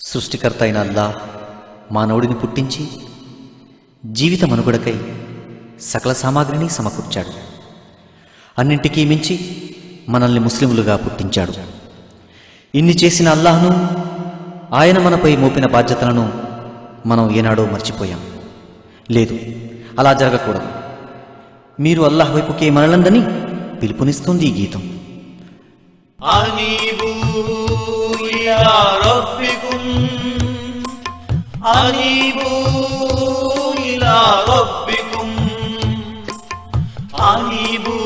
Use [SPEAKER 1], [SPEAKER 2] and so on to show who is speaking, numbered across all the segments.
[SPEAKER 1] సృష్టికర్త అయిన అల్లాహ్ మానవుడిని పుట్టించి జీవిత మనుగడకై సకల సామాగ్రిని సమకూర్చాడు. అన్నింటికీ మించి మనల్ని ముస్లిములుగా పుట్టించాడు. ఇన్ని చేసిన అల్లాహ్ను, ఆయన మనపై మోపిన బాధ్యతలను మనం ఏనాడో మర్చిపోయాం. లేదు, అలా జరగకూడదు. మీరు అల్లాహ్ వైపుకే మరలందని పిలుపునిస్తుంది ఈ గీతం.
[SPEAKER 2] అనీబూ ఇలా రబ్బికుం అనీబూ ఇలా రబ్బికుం అనీబూ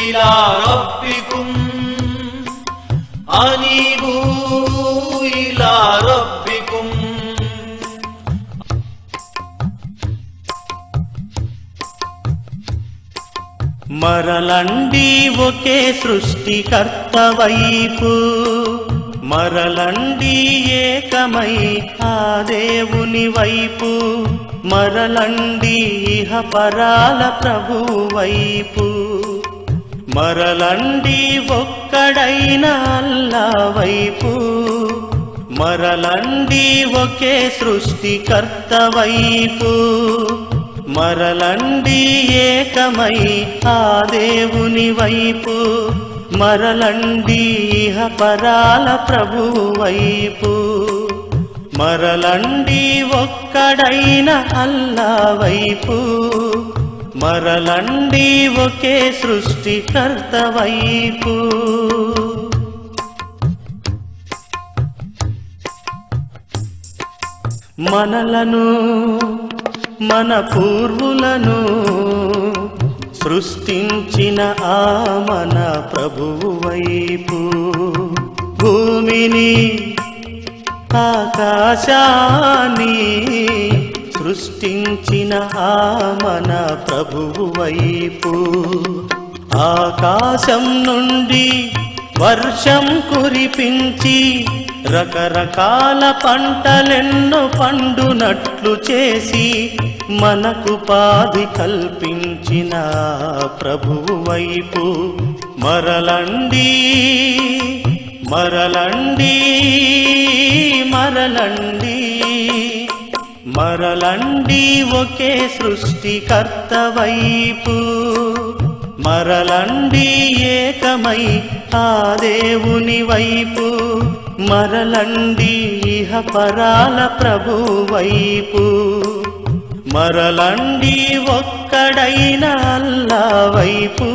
[SPEAKER 2] ఇలా రబ్బికుం అనీబూ ఇలా రబ్బికుం. మరలండి ఒకే సృష్టికర్త వైపు, మరలండి ఏకమై ఆ దేవుని వైపు, మరలండి ఇహపరాల ప్రభు వైపు, మరలండి ఒక్కడైన అల్లా వైపు, మరలండి ఒకే సృష్టికర్త వైపు, మరలండి ఏకమై ఆ దేవుని వైపు, మరలండి ఇహపరాల ప్రభు వైపు, మరలండి ఒక్కడైన అల్లా వైపు, మరలండి ఒకే సృష్టికర్త వైపు. మనలను మన పూర్వులను సృష్టించిన ఆ మన ప్రభువు వైపు, భూమిని ఆకాశాన్ని సృష్టించిన ఆ మన ప్రభువు వైపు, ఆకాశం నుండి వర్షం కురిపించి రకరకాల పంటలెన్నో పండునట్లు చేసి మనకు పాది కల్పించిన ప్రభువు వైపు, మరలండి మరలండి మరలండి మరలండి ఒకే సృష్టికర్త వైపు, మరలండి ఏకమై ఆ దేవుని వైపు, మరలండి ఇహపరాల ప్రభు వైపు, మరలండి ఒక్కడైన అల్లా వైపు,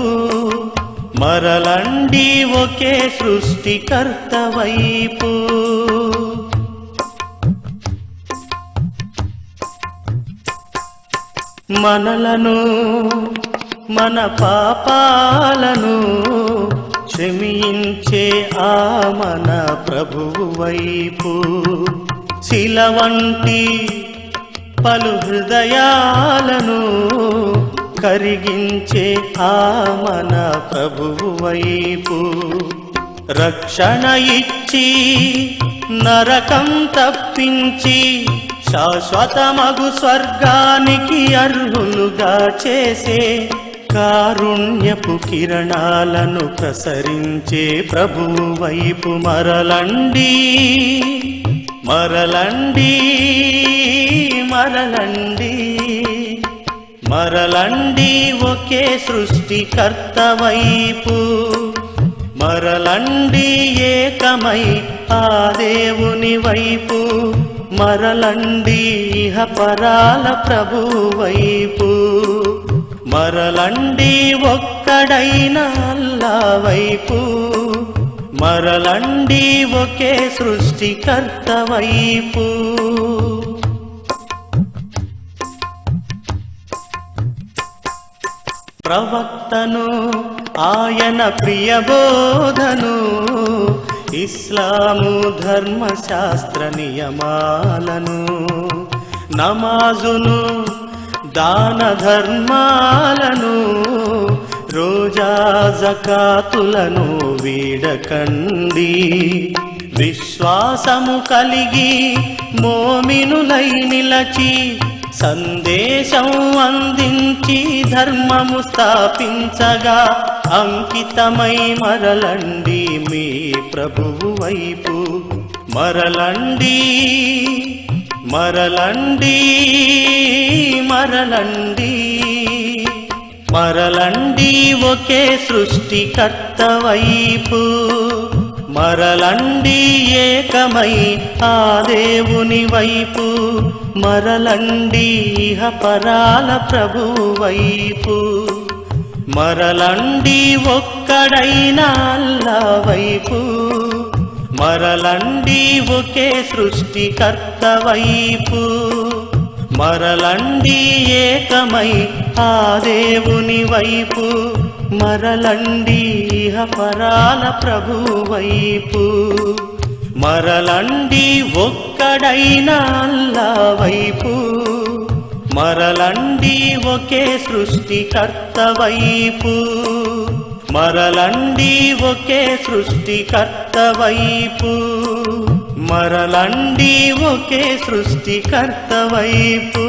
[SPEAKER 2] మరలండి ఒకే సృష్టికర్త వైపు. మనలను మన పాపాలను క్షమించే ఆ మన ప్రభువు వైపు, శిల వంటి పలు హృదయాలను కరిగించే ఆ మన ప్రభువు వైపు, రక్షణ ఇచ్చి నరకం తప్పించి శాశ్వతమగు స్వర్గానికి అర్హులుగా చేసే కారుణ్యపు కిరణాలను ప్రసరించే ప్రభువు వైపు, మరలండి మరలండి మరలండి మరలండి ఒకే సృష్టికర్త వైపు, మరలండి ఏకమై ఆ దేవుని వైపు, మరలండి ఇహపరాల ప్రభు వైపు, మరలండి ఒక్కడైన అల్లా వైపు, మరలండి ఒకే సృష్టికర్త వైపు. ప్రవక్తను ఆయన ప్రియబోధను, ఇస్లాము ధర్మశాస్త్ర నియమాలను, నమాజును దాన ధర్మాలను, రోజా జకాతులను వీడకండి, విశ్వాసము కలిగి మోమినులై నిలచి సందేశం అందించి ధర్మము స్థాపించగా అంకితమై మరలండి మీ ప్రభువు వైపు మరలండి మరలండి మరలండి మరలండి ఒకే సృష్టికర్త వైపు మరలండి ఏకమై ఆ దేవుని వైపు మరలండి ఇహపరాల ప్రభువు వైపు మరలండి ఒక్కడైన అల్లా వైపు మరలండి ఒకే సృష్టికర్త వైపు మరలండి ఏకమై ఆ దేవుని వైపు మరలండి ఇహపరాల ప్రభువు వైపు మరలండి ఒక్కడైన అల్లా వైపు మరలండి ఒకే సృష్టికర్త వైపు మరలండి ఒకే సృష్టికర్త వైపు మరలండి ఒకే సృష్టికర్త వైపు